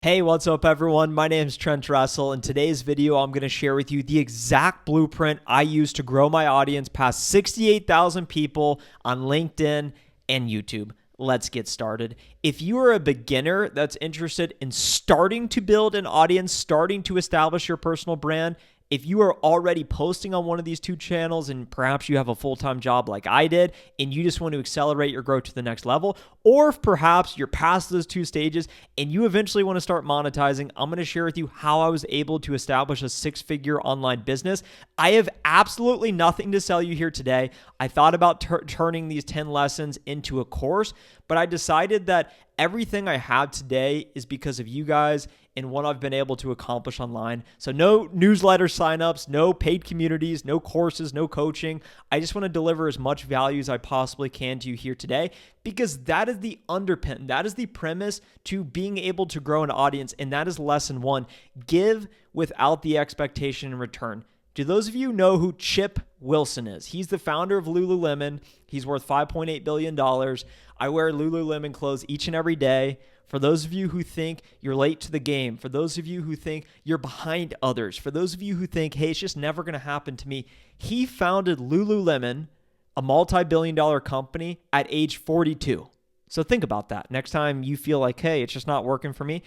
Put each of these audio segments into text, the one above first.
Hey, what's up everyone? My name is Trent Russell. In today's video, I'm going to share with you the exact blueprint I use to grow my audience past 68,000 people on LinkedIn and YouTube. Let's get started. If you are a beginner that's interested in starting to build an audience, starting to establish your personal brand, if you are already posting on one of these two channels and perhaps you have a full-time job like I did and you just want to accelerate your growth to the next level, or if perhaps you're past those two stages and you eventually want to start monetizing, I'm going to share with you how I was able to establish a six-figure online business. I have absolutely nothing to sell you here today. I thought about turning these 10 lessons into a course, but I decided that everything I have today is because of you guys and what I've been able to accomplish online. So no newsletter signups, no paid communities, no courses, no coaching. I just want to deliver as much value as I possibly can to you here today, because that is the underpin. That is the premise to being able to grow an audience. And that is lesson one: give without the expectation in return. Do those of you know who Chip Wilson is? He's the founder of Lululemon. He's worth $5.8 billion. I wear Lululemon clothes each and every day. For those of you who think you're late to the game, for those of you who think you're behind others, for those of you who think, hey, it's just never going to happen to me, he founded Lululemon, a multi-billion-dollar company, at age 42. So think about that. Next time you feel like, hey, it's just not working for me.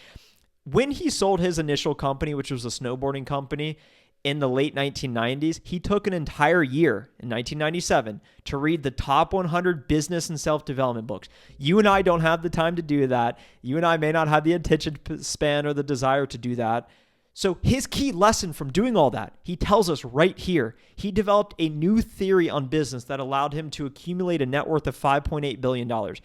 When he sold his initial company, which was a snowboarding company, in the late 1990s, he took an entire year in 1997 to read the top 100 business and self-development books. You and I don't have the time to do that. You and I may not have the attention span or the desire to do that. So his key lesson from doing all that, he tells us right here, he developed a new theory on business that allowed him to accumulate a net worth of $5.8 billion.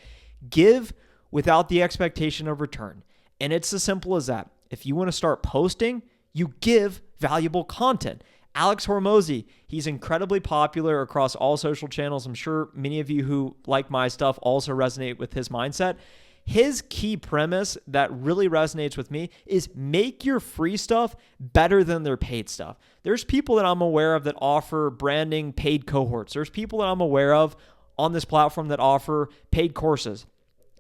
Give without the expectation of return. And it's as simple as that. If you want to start posting, you give valuable content. Alex Hormozi, he's incredibly popular across all social channels. I'm sure many of you who like my stuff also resonate with his mindset. His key premise that really resonates with me is make your free stuff better than their paid stuff. There's people that I'm aware of that offer branding paid cohorts. There's people that I'm aware of on this platform that offer paid courses.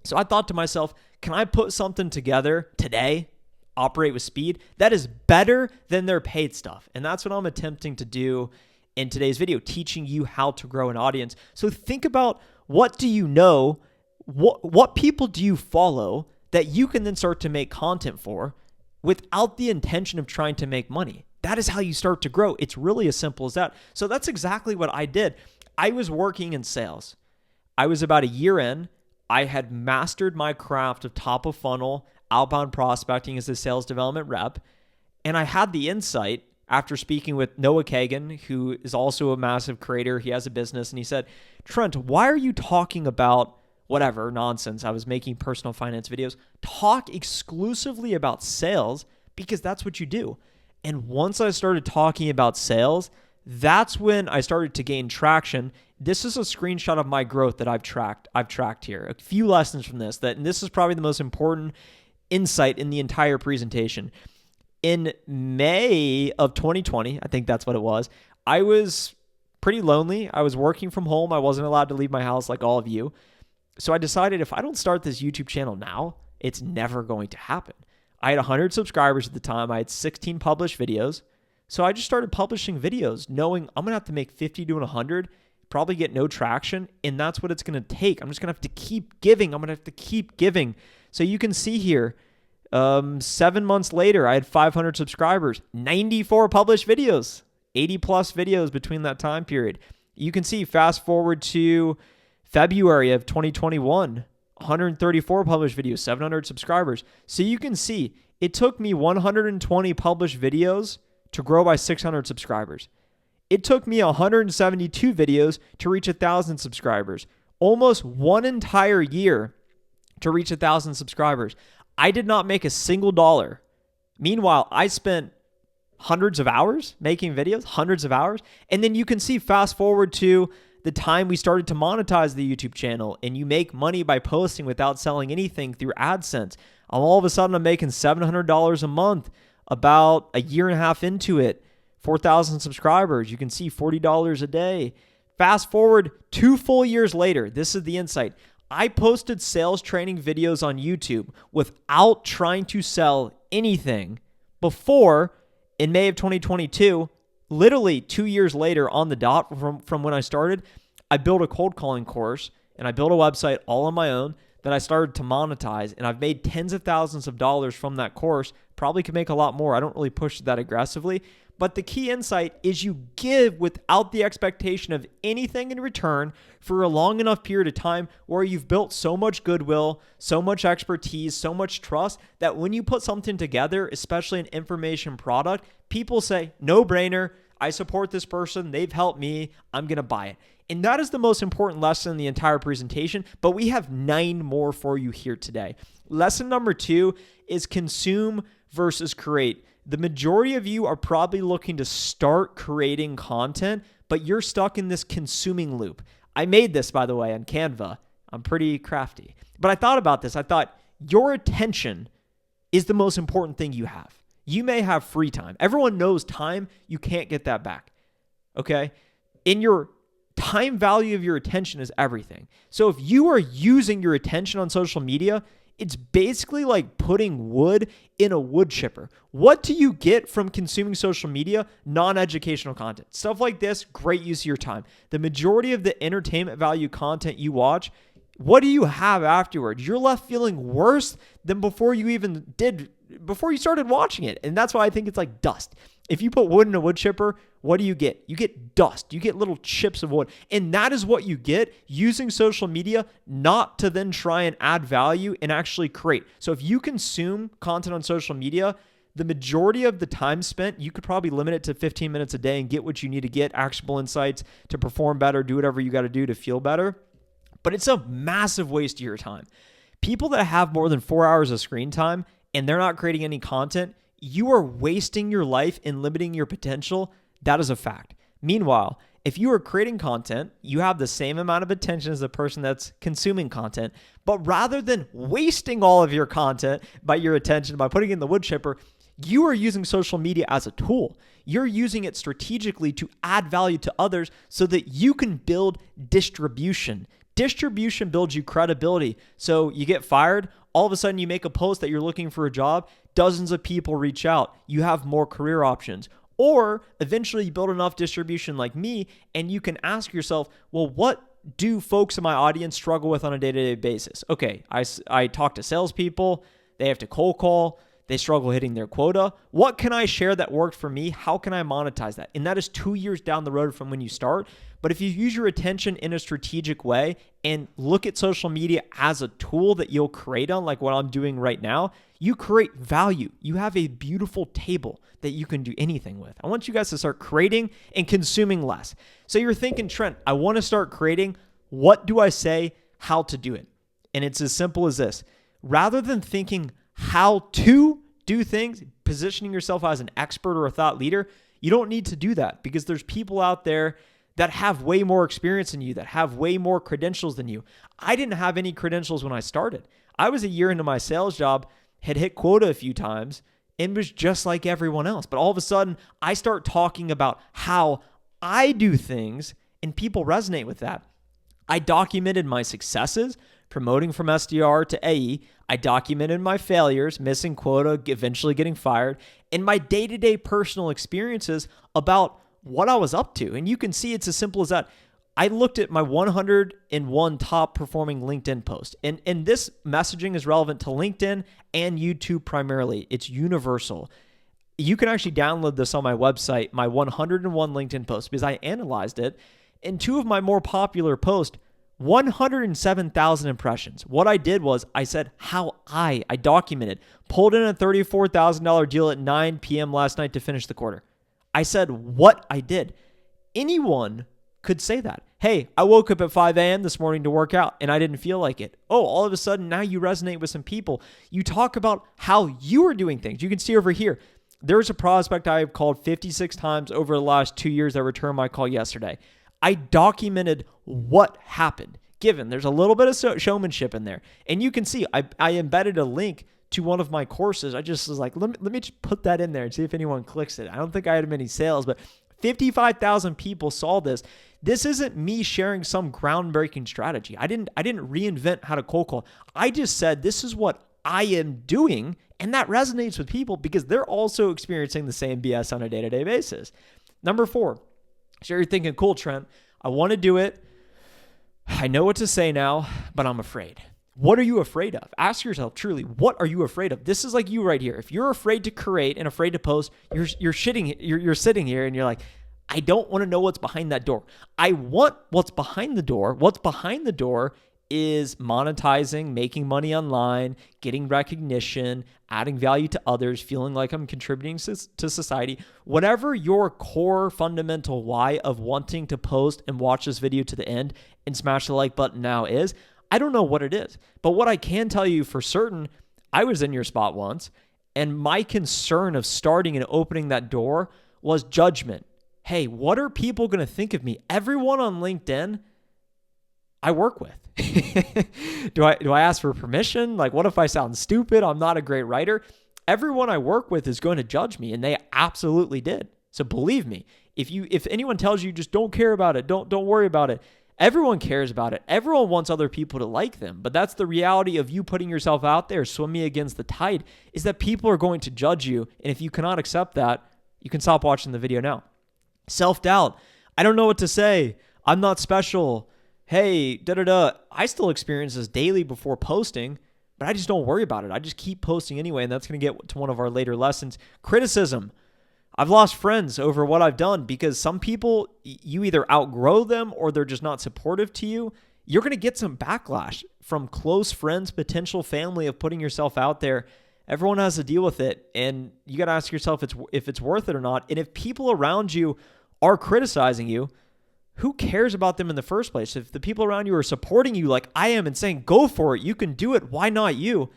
So I thought to myself, can I put something together today, operate with speed, that is better than their paid stuff? And that's what I'm attempting to do in today's video, teaching you how to grow an audience. So think about, what do you know? What people do you follow that you can then start to make content for without the intention of trying to make money? That is how you start to grow. It's really as simple as that. So that's exactly what I did. I was working in sales. I was about a year in. I had mastered my craft of top of funnel outbound prospecting as a sales development rep. And I had the insight after speaking with Noah Kagan, who is also a massive creator. He has a business, and he said, Trent, why are you talking about whatever nonsense? I was making personal finance videos. Talk exclusively about sales, because that's what you do. And once I started talking about sales, that's when I started to gain traction. This is a screenshot of my growth that I've tracked here. A few lessons from this, and this is probably the most important insight in the entire presentation. In May of 2020, I think that's what it was, I was pretty lonely. I was working from home. I wasn't allowed to leave my house like all of you. So I decided, if I don't start this YouTube channel now, it's never going to happen. I had 100 subscribers at the time. I had 16 published videos. So I just started publishing videos knowing I'm going to have to make 50 to 100, probably get no traction, and that's what it's going to take. I'm just going to have to keep giving. I'm going to have to keep giving. So you can see here, 7 months later, I had 500 subscribers, 94 published videos, 80 plus videos between that time period. You can see, fast forward to February of 2021, 134 published videos, 700 subscribers. So you can see it took me 120 published videos to grow by 600 subscribers. It took me 172 videos to reach 1,000 subscribers. Almost one entire year to reach 1,000 subscribers. I did not make a single dollar. Meanwhile, I spent hundreds of hours making videos, hundreds of hours. And then you can see, fast forward to the time we started to monetize the YouTube channel, and you make money by posting without selling anything through AdSense. All of a sudden, I'm making $700 a month about a year and a half into it. 4,000 subscribers. You can see $40 a day. Fast forward 2 full years later. This is the insight. I posted sales training videos on YouTube without trying to sell anything before in May of 2022, literally 2 years later on the dot from when I started, I built a cold calling course and I built a website all on my own that I started to monetize, and I've made tens of thousands of dollars from that course. Probably could make a lot more. I don't really push that aggressively, but the key insight is you give without the expectation of anything in return for a long enough period of time where you've built so much goodwill, so much expertise, so much trust that when you put something together, especially an information product, people say, no brainer, I support this person, they've helped me, I'm going to buy it. And that is the most important lesson in the entire presentation, but we have 9 more for you here today. Lesson number 2 is consume versus create. The majority of you are probably looking to start creating content, but you're stuck in this consuming loop. I made this, by the way, on Canva. I'm pretty crafty. But I thought about this. I thought your attention is the most important thing you have. You may have free time. Everyone knows time. You can't get that back. Okay? In your time value of your attention is everything. So if you are using your attention on social media, it's basically like putting wood in a wood chipper. What do you get from consuming social media? Non-educational content. Stuff like this, great use of your time. The majority of the entertainment value content you watch, what do you have afterwards? You're left feeling worse than before you started watching it. And that's why I think it's like dust. If you put wood in a wood chipper, what do you get? You get dust. You get little chips of wood. And that is what you get using social media, not to then try and add value and actually create. So if you consume content on social media, the majority of the time spent, you could probably limit it to 15 minutes a day and get what you need to get, actionable insights to perform better, do whatever you got to do to feel better. But it's a massive waste of your time. People that have more than 4 hours of screen time and they're not creating any content, you are wasting your life and limiting your potential. That is a fact. Meanwhile, if you are creating content, you have the same amount of attention as the person that's consuming content, but rather than wasting all of your content by your attention by putting it in the wood chipper, you are using social media as a tool. You're using it strategically to add value to others so that you can build distribution. Distribution builds you credibility. So you get fired, all of a sudden you make a post that you're looking for a job, dozens of people reach out, you have more career options. Or eventually you build enough distribution like me and you can ask yourself, well, what do folks in my audience struggle with on a day-to-day basis? Okay, I talk to salespeople, they have to cold call, they struggle hitting their quota. What can I share that worked for me? How can I monetize that? And that is 2 years down the road from when you start. But if you use your attention in a strategic way and look at social media as a tool that you'll create on, like what I'm doing right now, you create value. You have a beautiful table that you can do anything with. I want you guys to start creating and consuming less. So you're thinking, Trent, I want to start creating. What do I say? How to do it? And it's as simple as this. Rather than thinking how to do things, positioning yourself as an expert or a thought leader, you don't need to do that because there's people out there that have way more experience than you, that have way more credentials than you. I didn't have any credentials when I started. I was a year into my sales job, had hit quota a few times, and was just like everyone else. But all of a sudden, I start talking about how I do things, and people resonate with that. I documented my successes, promoting from SDR to AE. I documented my failures, missing quota, eventually getting fired, and my day-to-day personal experiences about what I was up to. And you can see it's as simple as that. I looked at my 101 top performing LinkedIn post. And this messaging is relevant to LinkedIn and YouTube primarily. It's universal. You can actually download this on my website, my 101 LinkedIn posts, because I analyzed it. And 2 of my more popular posts, 107,000 impressions. What I did was I said how I documented, pulled in a $34,000 deal at 9 p.m. last night to finish the quarter. I said what I did. Anyone could say that. Hey, I woke up at 5 a.m. this morning to work out and I didn't feel like it. Oh, all of a sudden now you resonate with some people. You talk about how you are doing things. You can see over here, there's a prospect I have called 56 times over the last 2 years that returned my call yesterday. I documented what happened. Given there's a little bit of showmanship in there. And you can see I embedded a link to one of my courses. I just was like, let me just put that in there and see if anyone clicks it. I don't think I had many sales, but 55,000 people saw this. This isn't me sharing some groundbreaking strategy. I didn't reinvent how to cold call. I just said, this is what I am doing And that resonates with people because they're also experiencing the same BS on a day-to-day basis. Number 4, so you're thinking, cool, Trent, I want to do it. I know what to say now, but I'm afraid. What are you afraid of? Ask yourself truly, what are you afraid of? This is like you right here. If you're afraid to create and afraid to post, you're sitting here and you're like, I don't want to know what's behind that door. I want what's behind the door. What's behind the door is monetizing, making money online, getting recognition, adding value to others, feeling like I'm contributing to society. Whatever your core fundamental why of wanting to post and watch this video to the end and smash the like button now is, I don't know what it is. But what I can tell you for certain, I was in your spot once, and my concern of starting and opening that door was judgment. Hey, what are people going to think of me? Everyone on LinkedIn I work with. Do I ask for permission? Like, what if I sound stupid? I'm not a great writer. Everyone I work with is going to judge me, and they absolutely did. So believe me, if anyone tells you just don't care about it, don't worry about it, everyone cares about it. Everyone wants other people to like them. But that's the reality of you putting yourself out there, swimming against the tide, is that people are going to judge you. And if you cannot accept that, you can stop watching the video now. Self-doubt. I don't know what to say. I'm not special. Hey, I still experience this daily before posting, but I just don't worry about it. I just keep posting anyway, and that's going to get to one of our later lessons. Criticism. I've lost friends over what I've done because some people, you either outgrow them or they're just not supportive to you. You're going to get some backlash from close friends, potential family of putting yourself out there. Everyone has to deal with it, and you got to ask yourself if it's worth it or not. And if people around you are criticizing you, who cares about them in the first place? If the people around you are supporting you like I am and saying, go for it, you can do it, why not you?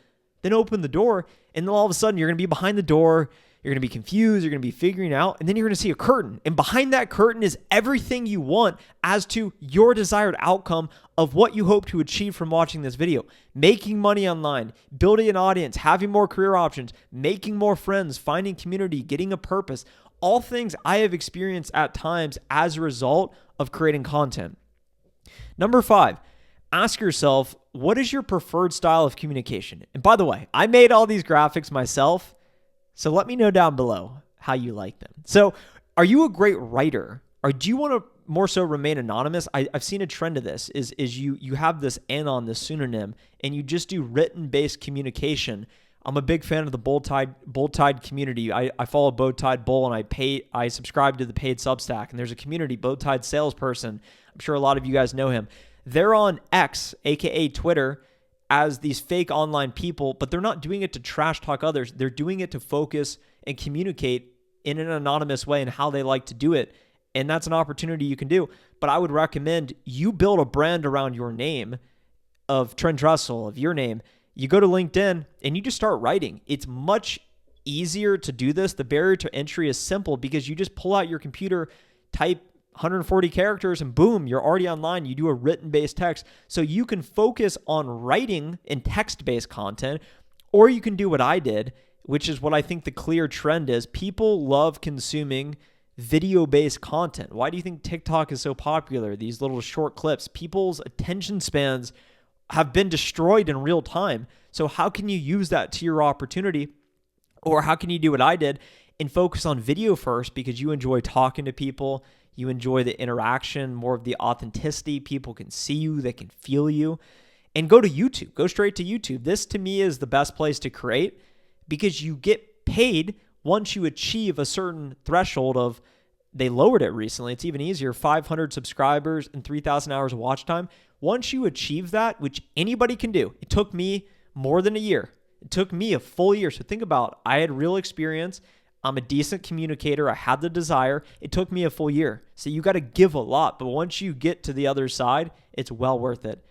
Then open the door, and then all of a sudden you're going to be behind the door, you're going to be confused, you're going to be figuring out, and then you're going to see a curtain. And behind that curtain is everything you want as to your desired outcome of what you hope to achieve from watching this video. Making money online, building an audience, having more career options, making more friends, finding community, getting a purpose. All things I have experienced at times as a result of creating content. Number 5, ask yourself, what is your preferred style of communication? And by the way, I made all these graphics myself, so let me know down below how you like them. So are you a great writer, or do you want to more so remain anonymous? I've seen a trend of this, is you have this anon, this pseudonym, and you just do written-based communication. I'm a big fan of the Bold Tide community. I follow Bold Tide Bull, and I subscribe to the paid Substack, and there's a community, Bold Tide Salesperson. I'm sure a lot of you guys know him. They're on X, aka Twitter, as these fake online people, but they're not doing it to trash talk others. They're doing it to focus and communicate in an anonymous way and how they like to do it. And that's an opportunity you can do. But I would recommend you build a brand around your name of Trent Russell, of your name. You go to LinkedIn and you just start writing. It's much easier to do this. The barrier to entry is simple because you just pull out your computer, type 140 characters, and boom, you're already online. You do a written-based text. So you can focus on writing and text-based content, or you can do what I did, which is what I think the clear trend is. People love consuming video-based content. Why do you think TikTok is so popular? These little short clips. People's attention spans have been destroyed in real time. So how can you use that to your opportunity? Or how can you do what I did and focus on video first because you enjoy talking to people, you enjoy the interaction, more of the authenticity. People can see you, they can feel you. And go to YouTube. Go straight to YouTube. This to me is the best place to create because you get paid once you achieve a certain threshold of, they lowered it recently, it's even easier, 500 subscribers and 3,000 hours of watch time. Once you achieve that, which anybody can do, it took me more than a year. It took me a full year. So think about it. I had real experience. I'm a decent communicator. I had the desire. It took me a full year. So you got to give a lot. But once you get to the other side, it's well worth it.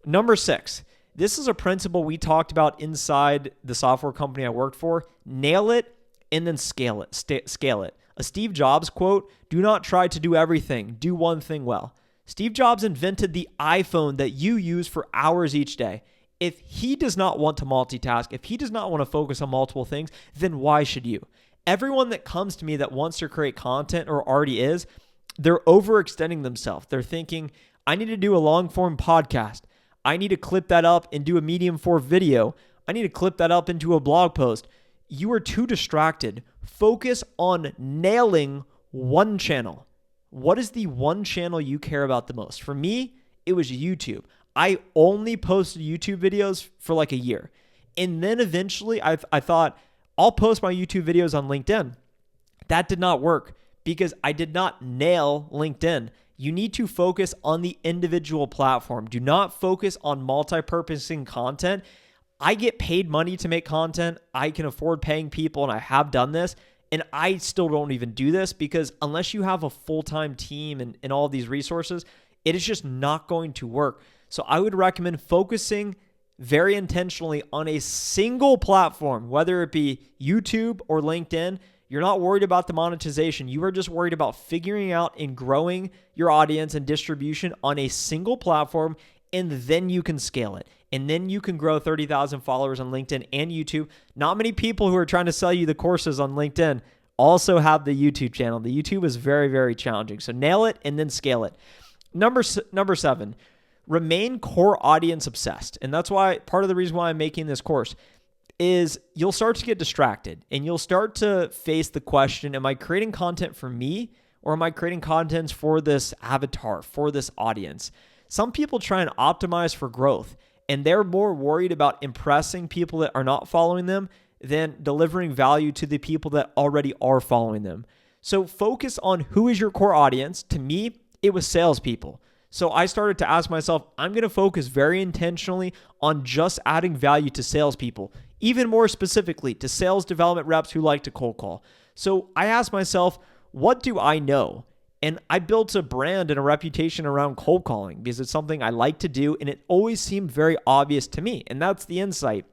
Number 6, this is a principle we talked about inside the software company I worked for. Nail it and then scale it. Scale it. A Steve Jobs quote, do not try to do everything. Do one thing well. Steve Jobs invented the iPhone that you use for hours each day. If he does not want to multitask, if he does not want to focus on multiple things, then why should you? Everyone that comes to me that wants to create content or already is, they're overextending themselves. They're thinking, I need to do a long form podcast. I need to clip that up and do a medium form video. I need to clip that up into a blog post. You are too distracted. Focus on nailing one channel. What is the one channel you care about the most? For me, it was YouTube. I only posted YouTube videos for like a year. And then eventually I thought I'll post my YouTube videos on LinkedIn. That did not work because I did not nail LinkedIn. You need to focus on the individual platform. Do not focus on multi-purposing content. I get paid money to make content. I can afford paying people, and I have done this. And I still don't even do this because unless you have a full-time team and all of these resources, it is just not going to work. So I would recommend focusing very intentionally on a single platform, whether it be YouTube or LinkedIn. You're not worried about the monetization. You are just worried about figuring out and growing your audience and distribution on a single platform, and then you can scale it. And then you can grow 30,000 followers on LinkedIn and YouTube. Not many people who are trying to sell you the courses on LinkedIn also have the YouTube channel. The YouTube is very, very challenging. So nail it and then scale it. Number 7, remain core audience obsessed. And that's why part of the reason why I'm making this course is you'll start to get distracted and you'll start to face the question, am I creating content for me or am I creating content for this avatar, for this audience? Some people try and optimize for growth and they're more worried about impressing people that are not following them than delivering value to the people that already are following them. So focus on who is your core audience. To me, it was salespeople. So I started to ask myself, I'm going to focus very intentionally on just adding value to salespeople, even more specifically to sales development reps who like to cold call. So I asked myself, what do I know? And I built a brand and a reputation around cold calling because it's something I like to do and it always seemed very obvious to me. And that's the insight.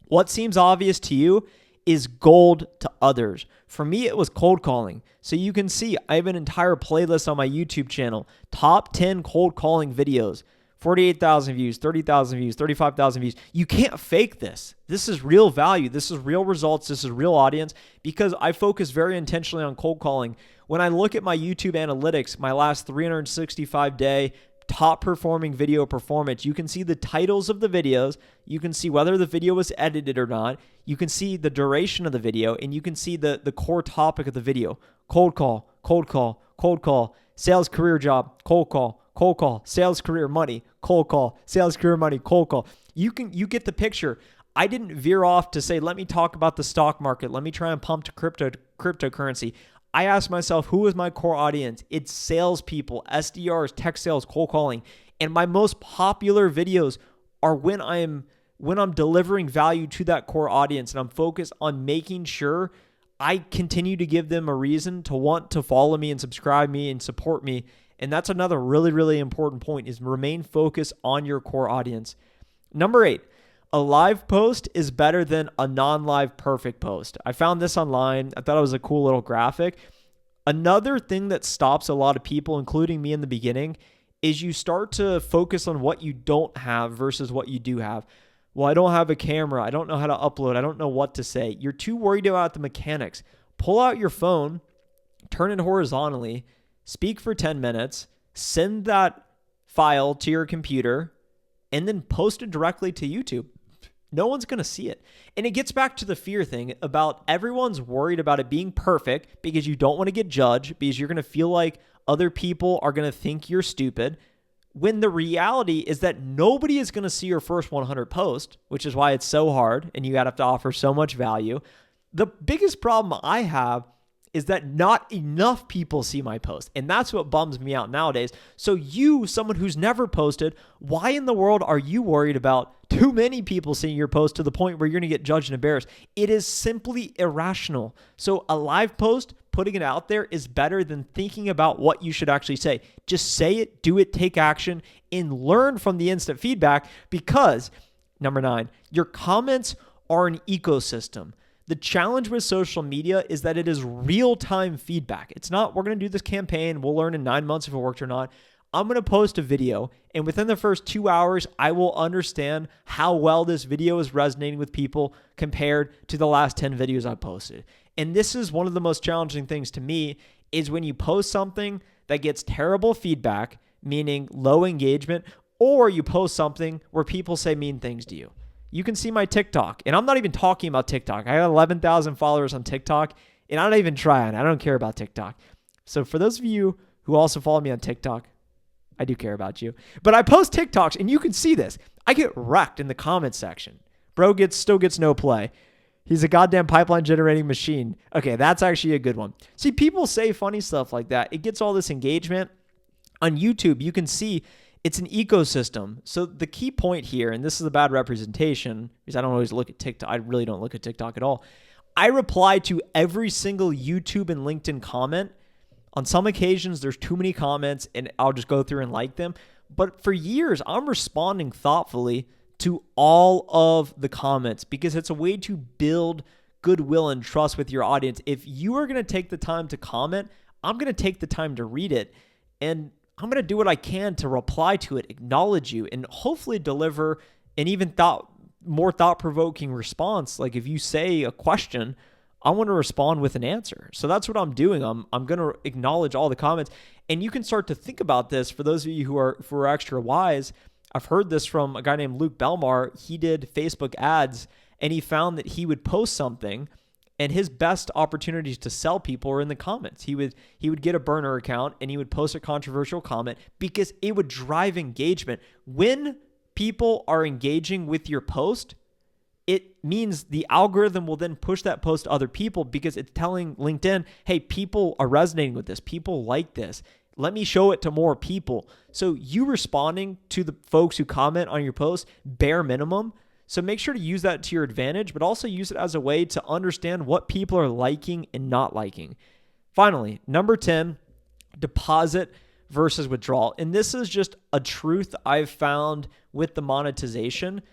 What seems obvious to you is gold to others. For me, it was cold calling. So you can see I have an entire playlist on my YouTube channel, top 10 cold calling videos, 48,000 views, 30,000 views, 35,000 views. You can't fake this. This is real value. This is real results. This is real audience because I focus very intentionally on cold calling. When I look at my YouTube analytics, my last 365-day top performing video performance, you can see the titles of the videos. You can see whether the video was edited or not. You can see the duration of the video, and you can see the core topic of the video. Cold call, cold call, cold call, sales career job, cold call, sales career money, cold call, sales career money, cold call. You get the picture. I didn't veer off to say, let me talk about the stock market. Let me try and pump to cryptocurrency. I asked myself, who is my core audience? It's salespeople, SDRs, tech sales, cold calling. And my most popular videos are when I'm delivering value to that core audience and I'm focused on making sure I continue to give them a reason to want to follow me and subscribe me and support me. And that's another really, really important point is remain focused on your core audience. Number 8, a live post is better than a non-live perfect post. I found this online. I thought it was a cool little graphic. Another thing that stops a lot of people, including me in the beginning, is you start to focus on what you don't have versus what you do have. Well, I don't have a camera. I don't know how to upload. I don't know what to say. You're too worried about the mechanics. Pull out your phone, turn it horizontally, speak for 10 minutes, send that file to your computer, and then post it directly to YouTube. No one's going to see it. And it gets back to the fear thing about everyone's worried about it being perfect because you don't want to get judged because you're going to feel like other people are going to think you're stupid. When the reality is that nobody is going to see your first 100 posts, which is why it's so hard and you have to offer so much value. The biggest problem I have is that not enough people see my post. And that's what bums me out nowadays. So you, someone who's never posted, why in the world are you worried about too many people seeing your post to the point where you're going to get judged and embarrassed? It is simply irrational. So a live post, putting it out there is better than thinking about what you should actually say. Just say it, do it, take action, and learn from the instant feedback because, number 9, your comments are an ecosystem. The challenge with social media is that it is real-time feedback. It's not, we're going to do this campaign, we'll learn in 9 months if it worked or not. I'm going to post a video, and within the first 2 hours, I will understand how well this video is resonating with people compared to the last 10 videos I posted. And this is one of the most challenging things to me is when you post something that gets terrible feedback, meaning low engagement, or you post something where people say mean things to you. you can see my TikTok. And I'm not even talking about TikTok. I got 11,000 followers on TikTok, and I don't even try on it. I don't care about TikTok. So for those of you who also follow me on TikTok, I do care about you. But I post TikToks, and you can see this. I get wrecked in the comments section. Bro still gets no play. He's a goddamn pipeline generating machine. Okay, that's actually a good one. See, people say funny stuff like that. It gets all this engagement. On YouTube, you can see it's an ecosystem. So the key point here, and this is a bad representation because I don't always look at TikTok. I really don't look at TikTok at all. I reply to every single YouTube and LinkedIn comment. On some occasions, there's too many comments and I'll just go through and like them. But for years, I'm responding thoughtfully to all of the comments because it's a way to build goodwill and trust with your audience. If you are going to take the time to comment, I'm going to take the time to read it. And I'm going to do what I can to reply to it, acknowledge you, and hopefully deliver an even more thought-provoking response. Like if you say a question, I want to respond with an answer. So that's what I'm doing. I'm going to acknowledge all the comments. And you can start to think about this for those of you who are extra wise. I've heard this from a guy named Luke Belmar. He did Facebook ads, and he found that he would post something, and his best opportunities to sell people are in the comments. He would get a burner account and he would post a controversial comment because it would drive engagement. When people are engaging with your post, it means the algorithm will then push that post to other people because it's telling LinkedIn, hey, people are resonating with this. People like this. Let me show it to more people. So you responding to the folks who comment on your post, bare minimum. So make sure to use that to your advantage, but also use it as a way to understand what people are liking and not liking. Finally, number 10, deposit versus withdrawal. And this is just a truth I've found with the monetization.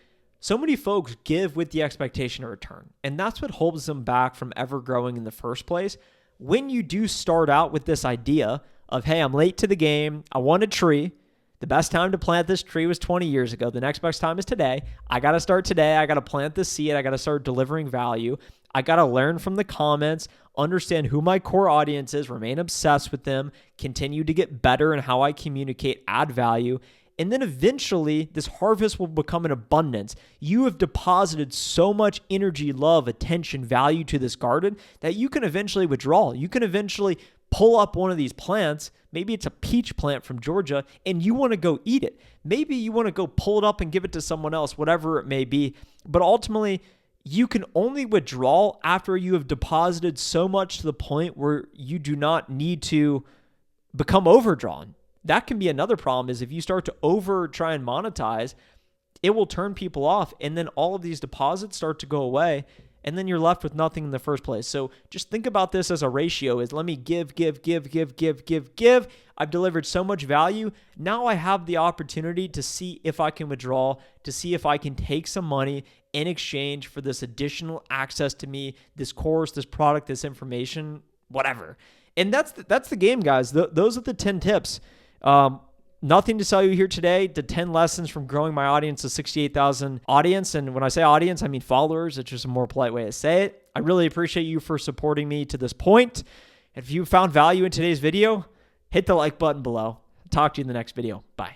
So many folks give with the expectation of return, and that's what holds them back from ever growing in the first place. When you do start out with this idea of, hey, I'm late to the game, I want a tree. The best time to plant this tree was 20 years ago. The next best time is today. I got to start today. I got to plant the seed. I got to start delivering value. I got to learn from the comments, understand who my core audience is, remain obsessed with them, continue to get better in how I communicate, add value. And then eventually this harvest will become an abundance. You have deposited so much energy, love, attention, value to this garden that you can eventually withdraw. You can eventually pull up one of these plants. Maybe it's a peach plant from Georgia and you want to go eat it. Maybe you want to go pull it up and give it to someone else, whatever it may be. But ultimately, you can only withdraw after you have deposited so much to the point where you do not need to become overdrawn. That can be another problem, is if you start to try and monetize, it will turn people off. And then all of these deposits start to go away. And then you're left with nothing in the first place. So just think about this as a ratio, is let me give. I've delivered so much value. Now I have the opportunity to see if I can withdraw, to see if I can take some money in exchange for this additional access to me, this course, this product, this information, whatever. And that's the game, guys. Those are the 10 tips. Nothing to sell you here today. The 10 lessons from growing my audience to 68,000 audience. And when I say audience, I mean followers. It's just a more polite way to say it. I really appreciate you for supporting me to this point. If you found value in today's video, hit the like button below. Talk to you in the next video. Bye.